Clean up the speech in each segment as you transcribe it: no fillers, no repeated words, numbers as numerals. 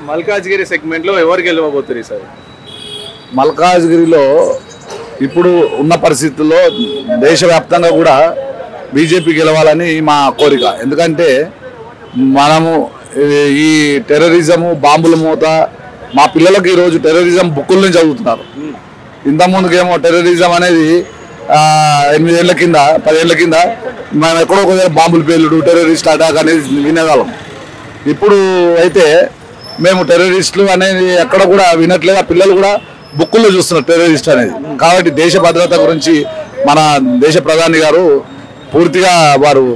మల్కాజ్గిరి సెగ్మెంట్లో ఎవరు గెలవబోతున్నారు సార్? మల్కాజ్గిరిలో ఇప్పుడు ఉన్న పరిస్థితుల్లో దేశవ్యాప్తంగా కూడా బీజేపీ గెలవాలని మా కోరిక. ఎందుకంటే మనము ఈ టెర్రరిజము బాంబుల మూత మా పిల్లలకు ఈరోజు టెర్రరిజం బుక్కుల్ని చదువుతున్నారు. ఇంతకుముందుకేమో టెర్రరిజం అనేది 8 ఏళ్ల కింద 10 ఏళ్ల కింద మనం ఎక్కడో ఒక బాంబులు పేలుడు టెర్రరిస్ట్ అటాక్ అనేది వినేవాళ్ళం. ఇప్పుడు అయితే మేము టెర్రరిస్టులు అనేది ఎక్కడ కూడా వినట్లేదు. ఆ పిల్లలు కూడా బుక్కుల్లో చూస్తున్నారు టెర్రరిస్ట్ అనేది. కాబట్టి దేశ భద్రత గురించి మన దేశ ప్రధాని గారు పూర్తిగా వారు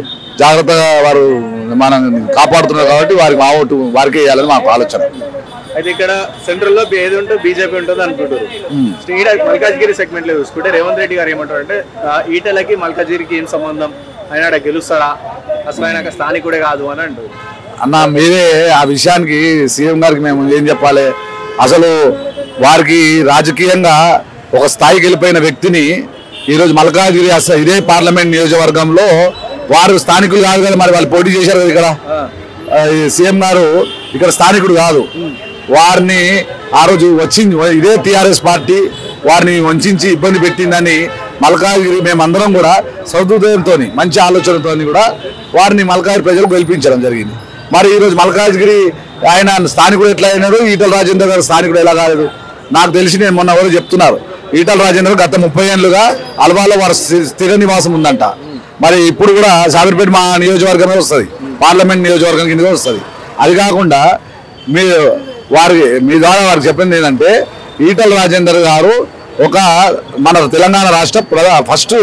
జాగ్రత్తగా వారు మనం కాపాడుతున్నారు. కాబట్టి వారికి మా ఓటు వారికి వేయాలని మాకు ఆలోచన. అయితే ఇక్కడ సెంట్రల్ లో ఏది ఉంటే బీజేపీ ఉంటుంది అనుకుంటారు. మల్కాజ్గిరి సెగ్మెంట్ లో చూసుకుంటే రేవంత్ రెడ్డి గారు ఏమంటారు అంటే ఈటలకి మల్కాజ్గిరికి ఏం సంబంధం, ఆయన గెలుస్తాడా, అసలు ఆయన స్థానికుడే కాదు అని అంటారు. అన్న మీరే ఆ విషయానికి సీఎం గారికి మేము ఏం చెప్పాలి? అసలు వారికి రాజకీయంగా ఒక స్థాయికి వెళ్ళిపోయిన వ్యక్తిని ఈరోజు మల్కాజ్గిరి ఇదే పార్లమెంట్ నియోజకవర్గంలో వారు స్థానికులు కాదు కదా, మరి వాళ్ళు పోటీ చేశారు కదా. ఇక్కడ సీఎం గారు ఇక్కడ స్థానికుడు కాదు. వారిని ఆ రోజు వచ్చింది ఇదే టీఆర్ఎస్ పార్టీ వారిని వంచి ఇబ్బంది పెట్టిందని మల్కాజ్గిరి మేమందరం కూడా సౌహృదయంతో మంచి ఆలోచనతో కూడా వారిని మల్కాజ్గిరి ప్రజలు గెలిపించడం జరిగింది. మరి ఈరోజు మల్కాజ్గిరి ఆయన స్థానికుడు ఎట్లా అయినాడు, ఈటల రాజేందర్ గారు స్థానికుడు ఎలా కాలేదు? నాకు తెలిసి నేను మొన్న ఎవరు చెప్తున్నారు, ఈటల రాజేందర్ గత 30 ఏళ్ళుగా అల్వాలో వారి స్థిర నివాసం ఉందంట. మరి ఇప్పుడు కూడా సాబిర్పేట మా నియోజకవర్గమే వస్తుంది, పార్లమెంట్ నియోజకవర్గం కిందగా వస్తుంది. అది కాకుండా మీ ద్వారా వారికి చెప్పింది ఏంటంటే ఈటల రాజేందర్ గారు ఒక మన తెలంగాణ రాష్ట్ర ఫస్ట్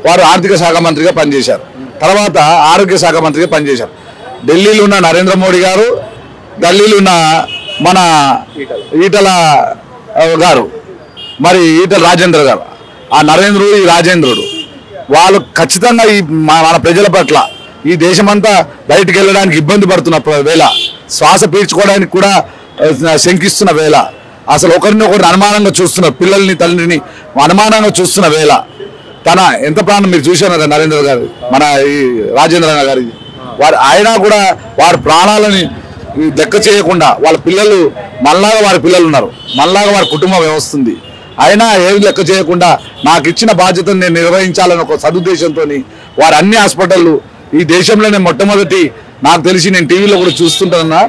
వారు ఆర్థిక శాఖ మంత్రిగా పనిచేశారు, తర్వాత ఆరోగ్య శాఖ మంత్రిగా పనిచేశారు. ఢిల్లీలో ఉన్న నరేంద్ర మోడీ గారు, ఢిల్లీలో ఉన్న మన ఈటల గారు, మరి ఈటల రాజేంద్ర గారు, ఆ నరేంద్రుడు ఈ రాజేంద్రుడు వాళ్ళు ఖచ్చితంగా ఈ మన ప్రజల పట్ల ఈ దేశమంతా బయటికి వెళ్ళడానికి ఇబ్బంది పడుతున్న వేళ, శ్వాస పీల్చుకోవడానికి కూడా శంకిస్తున్న వేళ, అసలు ఒకరిని అనుమానంగా చూస్తున్న పిల్లల్ని తల్లిని అనుమానంగా చూస్తున్న వేళ తన ఎంత ప్రాణం మీరు చూశారు కదా నరేంద్ర గారు, మన ఈ రాజేంద్ర గారి ఆయన కూడా వారి ప్రాణాలని లెక్క చేయకుండా వాళ్ళ పిల్లలు మనలాగా వారి పిల్లలు ఉన్నారు, మనలాగా వారి కుటుంబం వ్యవస్థ అయినా ఏది లెక్క చేయకుండా నాకు ఇచ్చిన బాధ్యతను నేను నిర్వహించాలని ఒక సదుద్దేశంతో వారు అన్ని హాస్పిటళ్ళు ఈ దేశంలోనే మొట్టమొదటి, నాకు తెలిసి నేను టీవీలో కూడా చూస్తుంటున్నా,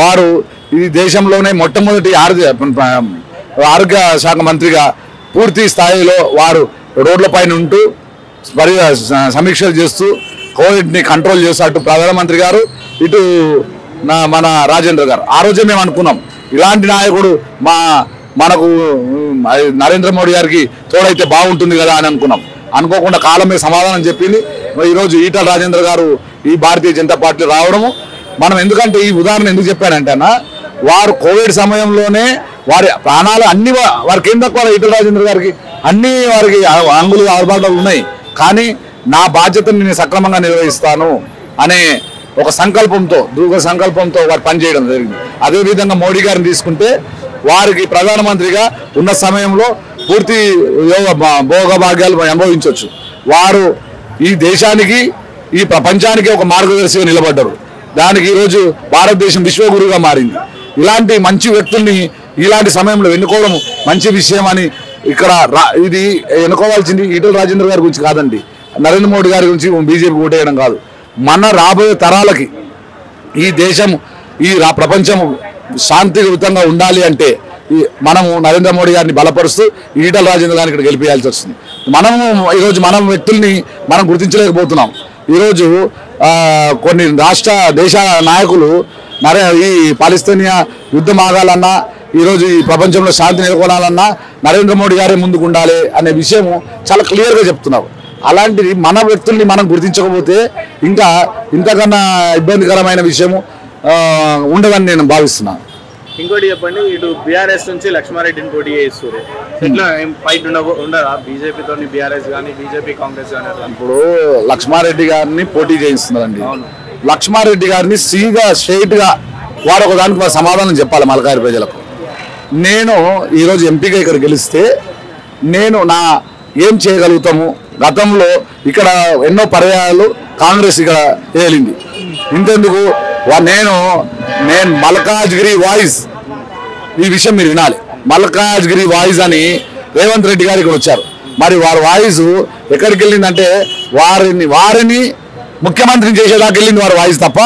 వారు ఈ దేశంలోనే మొట్టమొదటి ఆరోగ్య శాఖ మంత్రిగా పూర్తి స్థాయిలో వారు రోడ్ల పైన ఉంటూ సమీక్షలు చేస్తూ కోవిడ్ని కంట్రోల్ చేస్తూ అటు ప్రధానమంత్రి గారు ఇటు మన రాజేంద్ర గారు. ఆ రోజే మేము అనుకున్నాం ఇలాంటి నాయకుడు మనకు నరేంద్ర మోడీ గారికి తోడైతే బాగుంటుంది కదా అని అనుకున్నాం. అనుకోకుండా కాలమే సమాధానం చెప్పింది. ఈరోజు ఈటల రాజేంద్ర గారు ఈ భారతీయ జనతా పార్టీ రావడము మనం ఎందుకంటే ఈ ఉదాహరణ ఎందుకు చెప్పానంటే అన్న, వారు కోవిడ్ సమయంలోనే వారి ప్రాణాలు అన్ని వారికి ఏం తక్కువ ఈటల రాజేంద్ర గారికి అన్ని వారికి అంగులు ఆర్భాటాలు ఉన్నాయి, కానీ నా బాధ్యతను నేను సక్రమంగా నిర్వహిస్తాను అనే ఒక సంకల్పంతో దృఢ సంకల్పంతో వారు పనిచేయడం జరిగింది. అదేవిధంగా మోడీ గారిని తీసుకుంటే వారికి ప్రధానమంత్రిగా ఉన్న సమయంలో పూర్తి భోగభాగ్యాలు అనుభవించవచ్చు. వారు ఈ దేశానికి ఈ ప్రపంచానికి ఒక మార్గదర్శిగా నిలబడ్డారు. దానికి ఈరోజు భారతదేశం విశ్వగురుగా మారింది. ఇలాంటి మంచి వ్యక్తుల్ని ఇలాంటి సమయంలో ఎన్నుకోవడం మంచి విషయం అని ఇక్కడ ఇది ఎన్నుకోవాల్సింది ఈటల రాజేంద్ర గారి గురించి కాదండి, నరేంద్ర మోడీ గారి గురించి బీజేపీ ఓటేయడం కాదు. మన రాబోయే తరాలకి ఈ దేశం ఈ ప్రపంచం శాంతియుతంగా ఉండాలి అంటే మనము నరేంద్ర మోడీ గారిని బలపరుస్తూ ఈటల రాజేంద్ర గారిని ఇక్కడ గెలిపేయాల్సి వస్తుంది. మనము ఈరోజు మనం వ్యక్తుల్ని మనం గుర్తించలేకపోతున్నాం. ఈరోజు కొన్ని దేశ నాయకులు ఈ పాలస్తీనియా యుద్ధం ఆగాలన్నా, ఈరోజు ఈ ప్రపంచంలో శాంతి నెలకొనాలన్నా నరేంద్ర మోడీ గారే ముందుకు ఉండాలి అనే విషయం చాలా క్లియర్గా చెప్తున్నారు. అలాంటిది మన వ్యక్తుల్ని మనం గుర్తించకపోతే ఇంకా ఇంతకన్నా ఇబ్బందికరమైన విషయము ఉండదని నేను భావిస్తున్నాను. ఇంకోటి చెప్పండి, ఇటు బీఆర్ఎస్ నుంచి లక్ష్మారెడ్డిని పోటీ చేస్తారు, ఇట్లా ఏం ఫైట్ ఉండదా బీజేపీతో? బీఆర్ఎస్ కానీ బీజేపీ కాంగ్రెస్ కానీ ఇప్పుడు లక్ష్మారెడ్డి గారిని పోటీ చేయిస్తున్నారండి. లక్ష్మారెడ్డి గారిని స్ట్రైట్ గా వారు ఒక దానికి సమాధానం చెప్పాలి మల్కాజ్గిరి ప్రజలకు. నేను ఈరోజు ఎంపీగా ఇక్కడ గెలిస్తే నేను ఏం చేయగలుగుతాము? గతంలో ఇక్కడ ఎన్నో పర్యాయాలు కాంగ్రెస్ ఇక్కడ ఏలింది. ఇంతెందుకు నేను మల్కాజ్గిరి వాయిస్ ఈ విషయం మీరు వినాలి. మల్కాజ్గిరి వాయిస్ అని రేవంత్ రెడ్డి గారు ఇక్కడ వచ్చారు. మరి వారి వాయిస్ ఎక్కడికి వెళ్ళిందంటే వారిని ముఖ్యమంత్రిని చేసేదాకా వెళ్ళింది వారి వాయిస్ తప్ప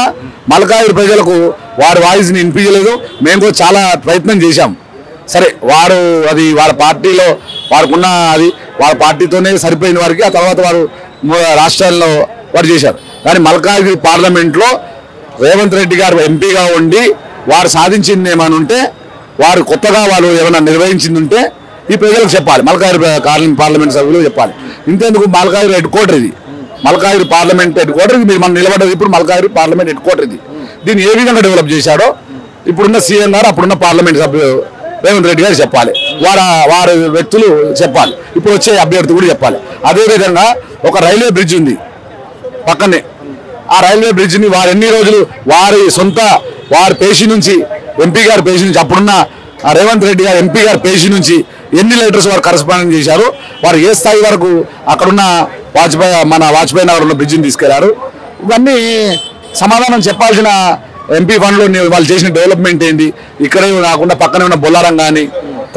మల్కాజ్గిరి ప్రజలకు వారి వాయిస్ని వినిపించలేదు. మేము కూడా చాలా ప్రయత్నం చేశాం. సరే వారు అది వాళ్ళ పార్టీలో వారికున్న అది వాళ్ళ పార్టీతోనే సరిపోయిన వారికి ఆ తర్వాత వారు రాష్ట్రాల్లో వారు చేశారు. కానీ మల్కాజ్గిరి పార్లమెంట్లో రేవంత్ రెడ్డి గారు ఎంపీగా ఉండి వారు సాధించింది ఏమైనా ఉంటే వారు కొత్తగా వాళ్ళు ఏమైనా నిర్వహించింది ఉంటే ఈ ప్రజలకు చెప్పాలి. మల్కాజ్గిరి పార్లమెంట్ సభ్యులు చెప్పాలి. ఇంతెందుకు మల్కాజ్గిరి హెడ్ క్వార్టర్ ఇది, మల్కాజ్గిరి పార్లమెంట్ హెడ్ క్వార్టర్ మీరు మనం నిలబడ్డది ఇప్పుడు మల్కాజ్గిరి పార్లమెంట్ హెడ్ క్వార్టర్ ఇది. దీన్ని ఏ విధంగా డెవలప్ చేశాడో ఇప్పుడున్న సీఎం గారు అప్పుడున్న పార్లమెంట్ సభ్యులు రేవంత్ రెడ్డి గారు చెప్పాలి. వారి వ్యక్తులు చెప్పాలి. ఇప్పుడు వచ్చే అభ్యర్థి కూడా చెప్పాలి. అదేవిధంగా ఒక రైల్వే బ్రిడ్జ్ ఉంది పక్కనే. ఆ రైల్వే బ్రిడ్జ్ని వారు ఎన్ని రోజులు వారి పేషి నుంచి ఎంపీ గారి పేషి నుంచి అప్పుడున్న రేవంత్ రెడ్డి గారు ఎంపీ గారి పేషి నుంచి ఎన్ని లెటర్స్ వారు కరస్పాండింగ్ చేశారు, వారు ఏ స్థాయి వరకు అక్కడున్న వాజ్పేయి నగర్ ఉన్న బ్రిడ్జిని తీసుకెళ్లారు, ఇవన్నీ సమాధానం చెప్పాల్సిన ఎంపీ ఫండ్లో వాళ్ళు చేసిన డెవలప్మెంట్ ఏంటి, ఇక్కడే కాకుండా పక్కనే ఉన్న బొల్లారం కానీ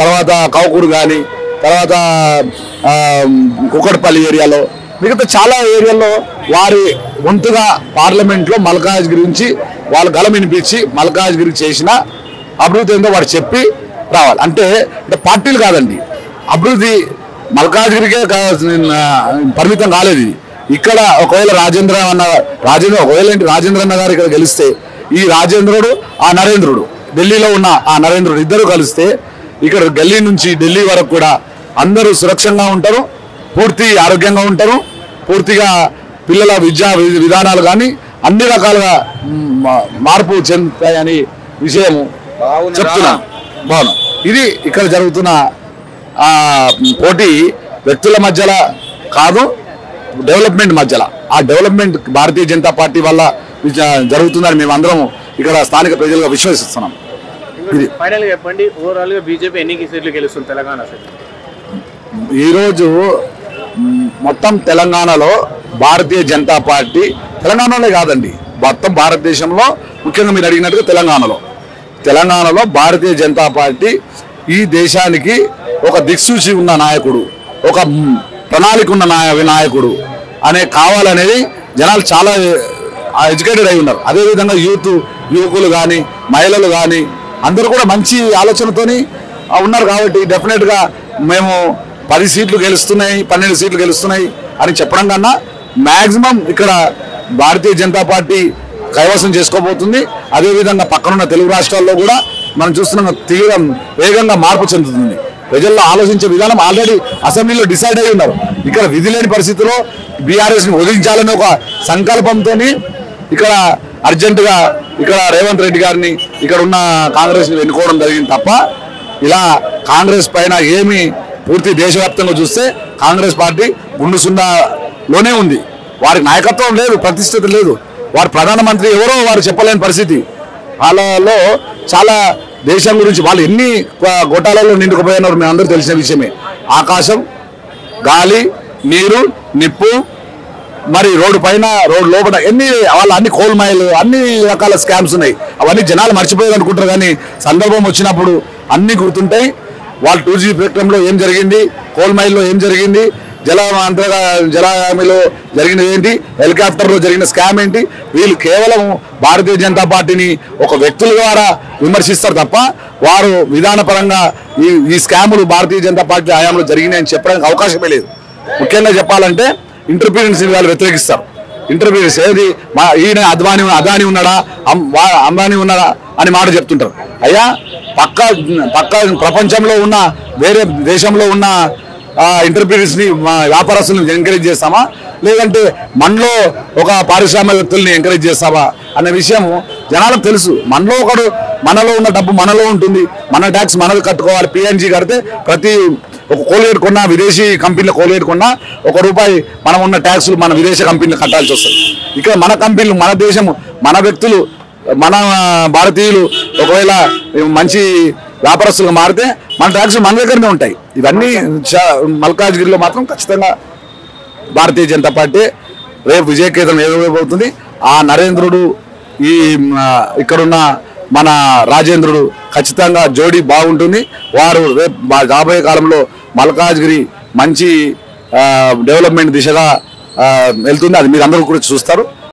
తర్వాత కౌకూరు కానీ తర్వాత కుక్కడపల్లి ఏరియాలో మిగతా చాలా ఏరియాల్లో వారి వంతుగా పార్లమెంట్లో మల్కాజ్గిరి గురించి వాళ్ళు గలం వినిపించి మల్కాజ్గిరి చేసిన అభివృద్ధి ఏందో వాడు చెప్పి రావాలి. అంటే పార్టీలు కాదండి, అభివృద్ధి మల్కాజ్గిరికే పరిమితం కాలేదు. ఇక్కడ ఒకవేళ రాజేంద్ర అన్న గారు ఇక్కడ గెలిస్తే ఈ రాజేంద్రుడు ఆ నరేంద్రుడు ఢిల్లీలో ఉన్న ఆ నరేంద్రుడు ఇద్దరు కలిస్తే ఇక్కడ ఢిల్లీ నుంచి ఢిల్లీ వరకు కూడా అందరూ సురక్షంగా ఉంటారు, పూర్తి ఆరోగ్యంగా ఉంటారు, పూర్తిగా పిల్లల విద్యా విధానాలు కానీ అన్ని రకాలుగా మార్పు చెందుతాయని విషయము చెప్తున్నాను. బాగున్నా ఇది ఇక్కడ జరుగుతున్న పోటీ వ్యక్తుల మధ్యలో కాదు, డెవలప్మెంట్ మధ్యలో. ఆ డెవలప్మెంట్ భారతీయ జనతా పార్టీ వల్ల జరుగుతుందని మేము అందరం ఇక్కడ స్థానిక ప్రజలుగా విశ్వసిస్తున్నాం. ఇది ఫైనల్ గా చెప్పండి, ఓవరాల్ గా బీజేపీ ఎన్ని సీట్లు గెలుస్తుంది తెలంగాణ? ఈరోజు మొత్తం తెలంగాణలో భారతీయ జనతా పార్టీ, తెలంగాణలో కాదండి మొత్తం భారతదేశంలో, ముఖ్యంగా మీరు అడిగినట్టుగా తెలంగాణలో భారతీయ జనతా పార్టీ ఈ దేశానికి ఒక దిక్సూచి ఉన్న నాయకుడు, ఒక ప్రణాళిక ఉన్న నాయకుడు కావాలనేది జనాలు చాలా ఎడ్యుకేటెడ్ అయి ఉన్నారు. అదేవిధంగా యువకులు కానీ మహిళలు కానీ అందరూ కూడా మంచి ఆలోచనతోని ఉన్నారు. కాబట్టి డెఫినెట్గా మేము 10 సీట్లు గెలుస్తున్నాయి 12 సీట్లు గెలుస్తున్నాయి అని చెప్పడం కన్నా మ్యాక్సిమం ఇక్కడ భారతీయ జనతా పార్టీ కైవసం చేసుకోబోతుంది. అదేవిధంగా పక్కనున్న తెలుగు రాష్ట్రాల్లో కూడా మనం చూస్తున్నాం వేగంగా మార్పు చెందుతుంది. ప్రజల్లో ఆలోచించే విధానం ఆల్రెడీ అసెంబ్లీలో డిసైడ్ అయి ఉన్నారు. ఇక్కడ విధి లేని పరిస్థితిలో బీఆర్ఎస్ని వదిలించాలని ఒక సంకల్పంతో ఇక్కడ అర్జెంటుగా ఇక్కడ రేవంత్ రెడ్డి గారిని ఇక్కడ ఉన్న కాంగ్రెస్ని ఎన్నుకోవడం జరిగింది తప్ప ఇలా కాంగ్రెస్ పైన ఏమి పూర్తి దేశవ్యాప్తంగా చూస్తే కాంగ్రెస్ పార్టీ గుండు సున్నాలోనే ఉంది. వారికి నాయకత్వం లేదు, ప్రతిష్టత లేదు. వారు ప్రధానమంత్రి ఎవరో వారు చెప్పలేని పరిస్థితి. వాళ్ళలో చాలా దేశం గురించి వాళ్ళు ఎన్ని గొట్టాలలో నిండుకుపోయినారు మేము అందరూ తెలిసిన విషయమే. ఆకాశం, గాలి, నీరు, నిప్పు, మరి రోడ్డు పైన రోడ్డు లోపల అన్ని కోల్ మైల్ అన్ని రకాల స్కామ్స్ ఉన్నాయి. అవన్నీ జనాలు మర్చిపోయారు అనుకుంటారు, కానీ సందర్భం వచ్చినప్పుడు అన్నీ గుర్తుంటాయి. వాళ్ళు 2G స్పెక్ట్రంలో ఏం జరిగింది, కోల్ మైల్లో ఏం జరిగింది, జలామిలో జరిగినది ఏంటి, హెలికాప్టర్లో జరిగిన స్కామ్ ఏంటి. వీళ్ళు కేవలం భారతీయ జనతా పార్టీని ఒక వ్యక్తుల ద్వారా విమర్శిస్తారు తప్ప వారు విధానపరంగా ఈ స్కాములు భారతీయ జనతా పార్టీ హయాంలో జరిగినాయని చెప్పడానికి అవకాశమే లేదు. ముఖ్యంగా చెప్పాలంటే ఇంటర్ఫీరెన్స్ వాళ్ళు వ్యతిరేకిస్తారు. ఇంటర్ఫీరెన్స్ ఏది ఈయన అదాని ఉన్నాడా అంబానీ ఉన్నాడా అని మాట చెప్తుంటారు. అయ్యా పక్క ప్రపంచంలో ఉన్న వేరే దేశంలో ఉన్న ఇంటర్ఫీరెన్స్ని వ్యాపారస్తులను ఎంకరేజ్ చేస్తామా, లేదంటే మనలో ఒక పారిశ్రామికవేత్తల్ని ఎంకరేజ్ చేస్తామా అనే విషయం జనాలకు తెలుసు. మనలో ఉన్న డబ్బు మనలో ఉంటుంది, మన ట్యాక్స్ మనకు కట్టుకోవాలి. PNG కడితే ప్రతి ఒక కోల్గేట్ కొన్నా, విదేశీ కంపెనీలో కోల్గేట్ కొన్నా ₹1 మనం ఉన్న ట్యాక్సులు మన విదేశీ కంపెనీలు కట్టాల్సి వస్తుంది. ఇక్కడ మన కంపెనీలు, మన దేశము, మన వ్యక్తులు, మన భారతీయులు ఒకవేళ మంచి వ్యాపారస్తులుగా మారితే మన ట్యాక్సులు మన దగ్గరనే ఉంటాయి. ఇవన్నీ మల్కాజ్గిరిలో మాత్రం ఖచ్చితంగా భారతీయ జనతా పార్టీ రేపు విజయకేతనం ఎదురవుతుంది. ఆ నరేంద్రుడు ఇక్కడున్న మన రాజేంద్రుడు ఖచ్చితంగా జోడీ బాగుంటుంది. వారు రేపు రాబోయే కాలంలో మల్కాజ్గిరి మంచి డెవలప్మెంట్ దిశగా వెళ్తుంది. అది మీరు అందరూ కూడా చూస్తారు.